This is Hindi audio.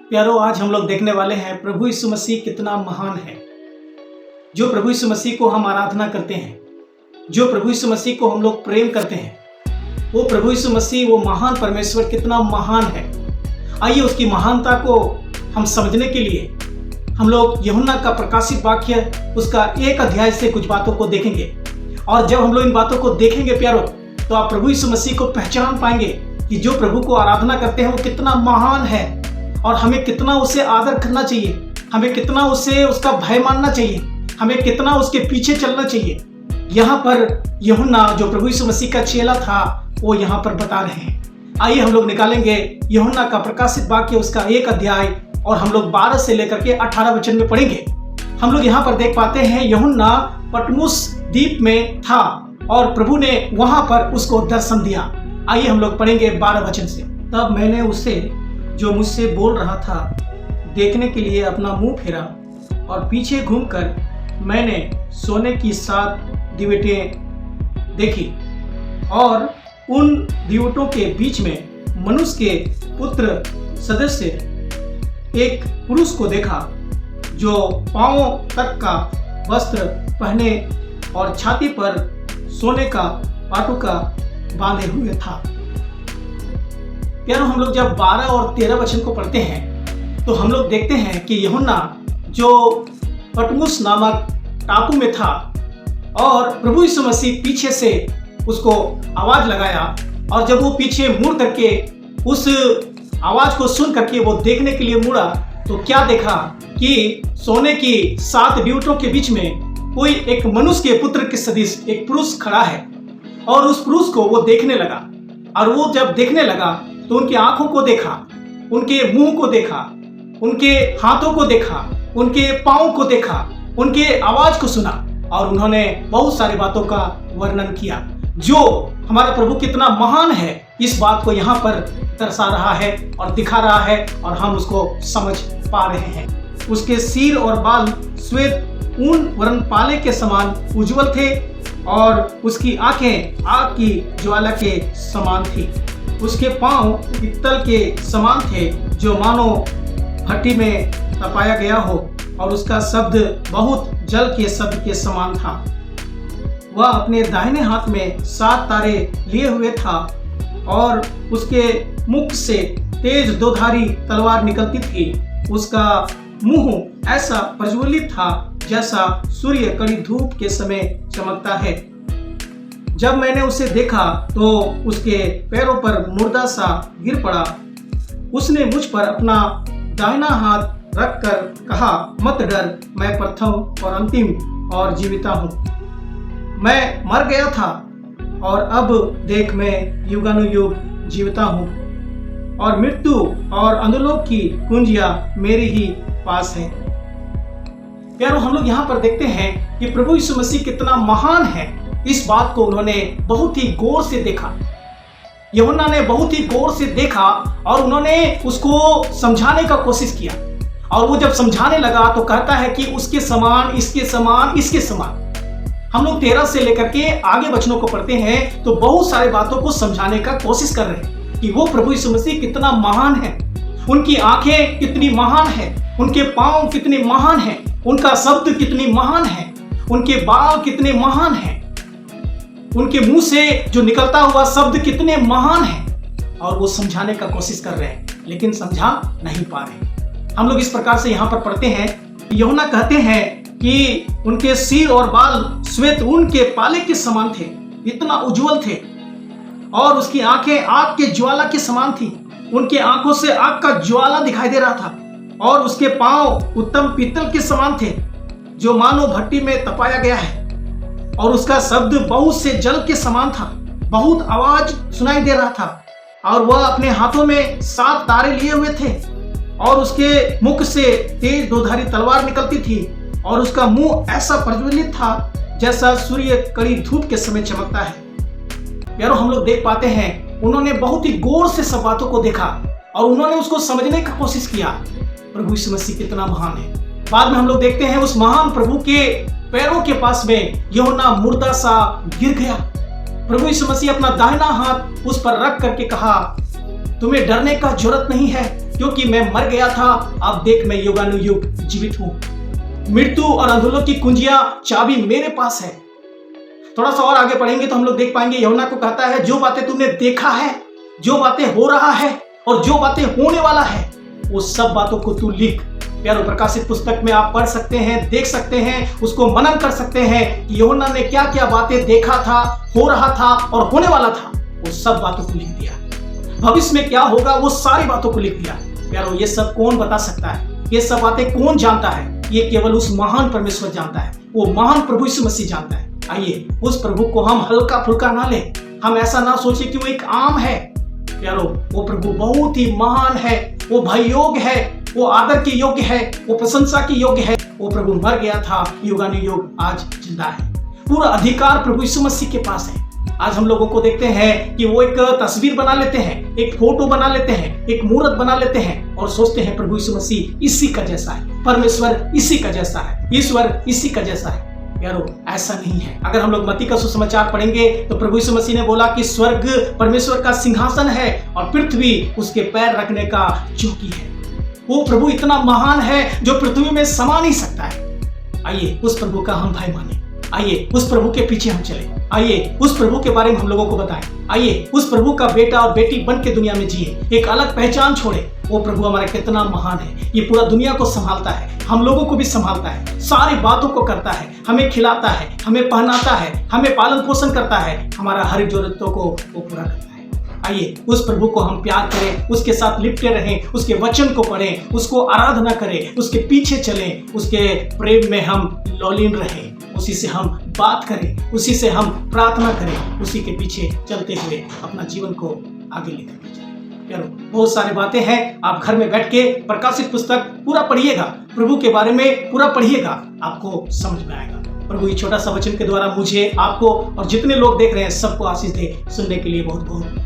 प्यारो, आज हम लोग देखने वाले हैं प्रभु यीशु मसीह कितना महान है। जो प्रभु यीशु मसीह को हम आराधना करते हैं, जो प्रभु यीशु मसीह को हम लोग प्रेम करते हैं, वो प्रभु यीशु मसीह, वो महान परमेश्वर कितना महान है। आइए उसकी महानता को हम समझने के लिए हम लोग यूहन्ना का प्रकाशित वाक्य उसका 1 अध्याय से कुछ बातों को देखेंगे। और जब हम लोग इन बातों को देखेंगे प्यारो, तो आप प्रभु यीशु मसीह को पहचान पाएंगे कि जो प्रभु को आराधना करते हैं वो कितना महान है और हमें कितना उसे आदर करना चाहिए, हमें कितना उसका भय मानना चाहिए, हमें कितना उसके पीछे चलना चाहिए। यहाँ पर यूहन्ना जो प्रभु यीशु मसीह का चेला था वो यहाँ पर बता रहे हैं। आइए हम लोग निकालेंगे यूहन्ना का प्रकाशित वाक्य उसका 1 अध्याय और हम लोग 12 से लेकर के 18 वचन में पढ़ेंगे। हम लोग यहाँ पर देख पाते हैं यूहन्ना पटमुस द्वीप में था और प्रभु ने वहां पर उसको दर्शन दिया। आइए हम लोग पढ़ेंगे 12 वचन से। तब मैंने उसे जो मुझसे बोल रहा था देखने के लिए अपना मुंह फेरा और पीछे घूमकर मैंने सोने की 7 दीवटें देखी और उन दीवटों के बीच में मनुष्य के पुत्र सदस्य एक पुरुष को देखा जो पांवों तक का वस्त्र पहने और छाती पर सोने का पाटुका बांधे हुए था। प्यारो, हम लोग जब 12 और 13 वचन को पढ़ते हैं तो हम लोग देखते हैं कि यूहन्ना जो पटमुस नामक टापू में था और प्रभु यीशु मसीह पीछे से उसको आवाज लगाया और जब वो पीछे मुड़ करके उस आवाज को सुन करके वो देखने के लिए मुड़ा तो क्या देखा कि सोने की 7 दीवटों के बीच में कोई एक मनुष्य के पुत्र के सदृश एक पुरुष खड़ा है और उस पुरुष को वो देखने लगा। और वो जब देखने लगा तो उनकी आंखों को देखा, उनके मुंह को देखा, उनके हाथों को देखा, उनके पाँव को देखा, उनके आवाज को सुना और उन्होंने बहुत सारी बातों का वर्णन किया। जो हमारा प्रभु कितना महान है इस बात को यहाँ पर दर्शा रहा है और दिखा रहा है और हम उसको समझ पा रहे हैं। उसके सिर और बाल श्वेत ऊन वर्ण पाले के समान उज्जवल थे और उसकी आंखें आग की ज्वाला के समान थी। उसके पांव पित्तल के समान थे जो मानो भट्टी में तपाया गया हो और उसका शब्द बहुत जल के शब्द के समान था। वह अपने दाहिने हाथ में 7 तारे लिए हुए था और उसके मुख से तेज 2धारी तलवार निकलती थी। उसका मुंह ऐसा प्रज्वलित था जैसा सूर्य कड़ी धूप के समय चमकता है। जब मैंने उसे देखा तो उसके पैरों पर मुर्दा सा गिर पड़ा। उसने मुझ पर अपना दाहिना हाथ रखकर कहा, मत डर, मैं प्रथम और अंतिम और जीविता हूँ। मैं मर गया था और अब देख मैं युगानुयुग जीविता हूँ और मृत्यु और अधोलोक की कुंजियां मेरे ही पास है। प्यारो, हम लोग यहाँ पर देखते हैं कि प्रभु यीशु मसीह कितना महान है। इस बात को उन्होंने बहुत ही गौर से देखा। यूहन्ना ने बहुत ही गौर से देखा और उन्होंने उसको समझाने का कोशिश किया और वो जब समझाने लगा तो कहता है कि उसके समान, इसके समान, इसके समान। हम लोग 13 से लेकर के आगे वचनों को पढ़ते हैं तो बहुत सारे बातों को समझाने का कोशिश कर रहे हैं कि वो प्रभु यीशु मसीह कितना महान है, उनकी आंखें कितनी महान है, उनके पांव कितने महान हैं, उनका शब्द कितनी महान है, उनके बाल कितने महान हैं, उनके मुंह से जो निकलता हुआ शब्द कितने महान हैं। और वो समझाने का कोशिश कर रहे हैं लेकिन समझा नहीं पा रहे। हम लोग इस प्रकार से यहाँ पर पढ़ते हैं, यूहन्ना कहते हैं कि उनके सिर और बाल श्वेत ऊन के पाले के समान थे, इतना उज्जवल थे और उसकी आंखें आग के ज्वाला के समान थी। उनके आंखों से आग का ज्वाला दिखाई दे रहा था और उसके पांव उत्तम पीतल के समान थे जो मानो भट्टी में तपाया गया है और उसका शब्द बहुत से जल के समान था। बहुत आवाज सुनाई दे रहा था और वह अपने हाथों में 7 तारे लिए हुए थे और उसके मुख से तेज 2धारी तलवार निकलती थी और उसका मुंह ऐसा प्रज्वलित था जैसा सूर्य कड़ी धूप के समय चमकता है। यारो, हम लोग देख पाते हैं उन्होंने बहुत ही गौर से सब बातों को देखा और उन्होंने उसको समझने की कोशिश किया प्रभु यीशु मसीह कितना महान है। बाद में हम लोग देखते हैं उस महान प्रभु के पैरों के पास में यूहन्ना मुर्दा सा गिर गया। प्रभु यीशु मसीह अपना दाहिना हाथ उस पर रख करके कहा, तुम्हें डरने का जरूरत नहीं है, क्योंकि मैं मर गया था, अब देख मैं युगानुयुग जीवित हूँ। मृत्यु और अंधोलों की कुंजियां चाबी मेरे पास है। थोड़ा सा और आगे पढ़ेंगे तो हम लोग देख पाएंगे, यूहन्ना को कहता है जो बातें तुमने देखा है, जो बातें हो रहा है और जो बातें होने वाला है, वो सब बातों को तू लिख। प्यारो, प्रकाशित पुस्तक में आप पढ़ सकते हैं, देख सकते हैं, उसको मनन कर सकते हैं कि यूहन्ना ने क्या क्या बातें देखा था, हो रहा था और होने वाला था, वो सब बातों को लिख दिया। भविष्य में क्या होगा वो सारी बातों को लिख दिया। प्यारो, ये सब कौन बता सकता है? ये सब बातें कौन जानता है? ये केवल उस महान परमेश्वर जानता है, वो महान प्रभु यीशु मसीह जानता है। आइए उस प्रभु को हम हल्का फुल्का ना लें, हम ऐसा ना सोचे कि वो एक आम है। प्यारो, वो प्रभु बहुत ही महान है, वो भययोग है, वो आदर के योग्य है, वो प्रशंसा के योग्य है। वो प्रभु मर गया था, युगानुयुग आज जिंदा है। पूरा अधिकार प्रभु यीशु मसीह के पास है। आज हम लोगों को देखते हैं कि वो एक तस्वीर बना लेते हैं, एक फोटो बना लेते हैं, एक मूर्त बना लेते हैं और सोचते हैं प्रभु यीशु मसीह इसी का जैसा है, परमेश्वर इसी का जैसा है, ईश्वर इसी का जैसा है। यारो, ऐसा नहीं है। अगर हम लोग मत्ती का सुसमाचार पढ़ेंगे तो प्रभु यीशु मसीह ने बोला कि स्वर्ग परमेश्वर का सिंहासन है और पृथ्वी उसके पैर रखने का चौकी है। वो प्रभु इतना महान है जो पृथ्वी में समा नहीं सकता है। आइए उस प्रभु का हम भाई माने, आइए उस प्रभु के पीछे हम चले, आइए उस प्रभु के बारे में हम लोगों को बताएं, आइए उस प्रभु का बेटा और बेटी बन के दुनिया में जिए, एक अलग पहचान छोड़े। वो प्रभु हमारा कितना महान है, ये पूरा दुनिया को संभालता है, हम लोगों को भी संभालता है, सारी बातों को करता है, हमें खिलाता है, हमें पहनाता है, हमें पालन पोषण करता है, हमारा हर जरूरतों को वो पूरा करता है। आइए उस प्रभु को हम प्यार करें, उसके साथ लिपटे रहें, उसके वचन को पढ़ें, उसको आराधना करें, उसके पीछे चलें, उसके प्रेम में हम लौलीन रहें, उसी से हम बात करें, उसी से हम प्रार्थना करें, उसी के पीछे चलते हुए अपना जीवन को आगे लेकर के जाएं। यारो, बहुत सारी बातें हैं। आप घर में बैठ के प्रकाशित पुस्तक पूरा पढ़िएगा, प्रभु के बारे में पूरा पढ़िएगा, आपको समझ में आएगा। प्रभु ये छोटा सा वचन के द्वारा मुझे, आपको और जितने लोग देख रहे हैं सबको आशीष दे। सुनने के लिए बहुत बहुत